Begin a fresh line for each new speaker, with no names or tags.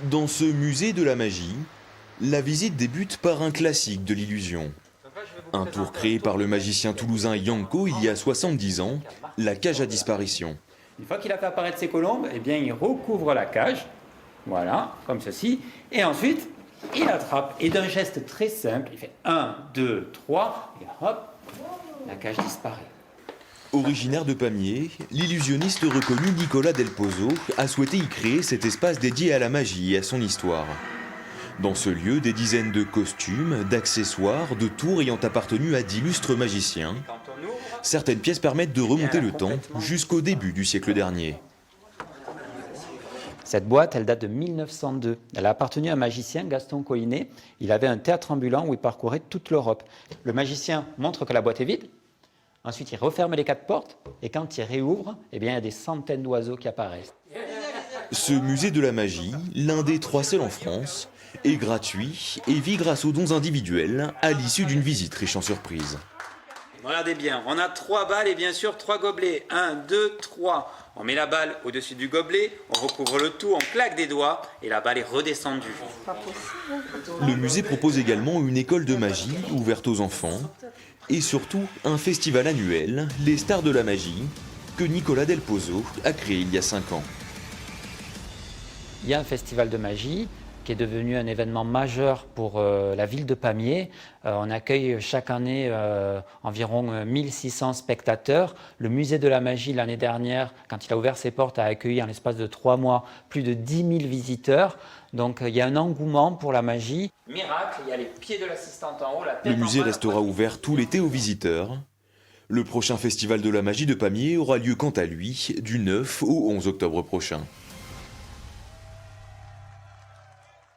Dans ce musée de la magie, la visite débute par un classique de l'illusion. Un tour créé par le magicien toulousain Yanko il y a 70 ans, la cage à disparition.
Une fois qu'il a fait apparaître ses colombes, eh bien, il recouvre la cage, voilà, comme ceci, et ensuite, il attrape. Et d'un geste très simple, il fait 1, 2, 3, et hop, la cage disparaît.
Originaire de Pamiers, l'illusionniste reconnu Nicolas Del Pozo a souhaité y créer cet espace dédié à la magie et à son histoire. Dans ce lieu, des dizaines de costumes, d'accessoires, de tours ayant appartenu à d'illustres magiciens. Certaines pièces permettent de remonter le temps jusqu'au début du siècle dernier.
Cette boîte, elle date de 1902. Elle a appartenu à un magicien, Gaston Collinet. Il avait un théâtre ambulant où il parcourait toute l'Europe. Le magicien montre que la boîte est vide. Ensuite, il referme les 4 portes. Et quand il réouvre, eh bien, il y a des centaines d'oiseaux qui apparaissent.
Ce musée de la magie, l'un des 3 seuls en France, est gratuit et vit grâce aux dons individuels à l'issue d'une visite riche en surprises.
Regardez bien, on a 3 balles et bien sûr 3 gobelets. 1, 2, 3. On met la balle au-dessus du gobelet, on recouvre le tout, on claque des doigts et la balle est redescendue.
Le musée propose également une école de magie ouverte aux enfants et surtout un festival annuel, les Stars de la Magie, que Nicolas Del Pozo a créé il y a 5 ans.
Il y a un festival de magie qui est devenu un événement majeur pour la ville de Pamiers. On accueille chaque année environ 1600 spectateurs. Le musée de la magie, l'année dernière, quand il a ouvert ses portes, a accueilli en l'espace de 3 mois plus de 10 000 visiteurs. Donc il y a un engouement pour la magie. Miracle, il y a les pieds de l'assistante en haut, la tête
Le musée
en bas,
restera ouvert tout l'été aux visiteurs. Le prochain festival de la magie de Pamiers aura lieu quant à lui du 9 au 11 octobre prochain.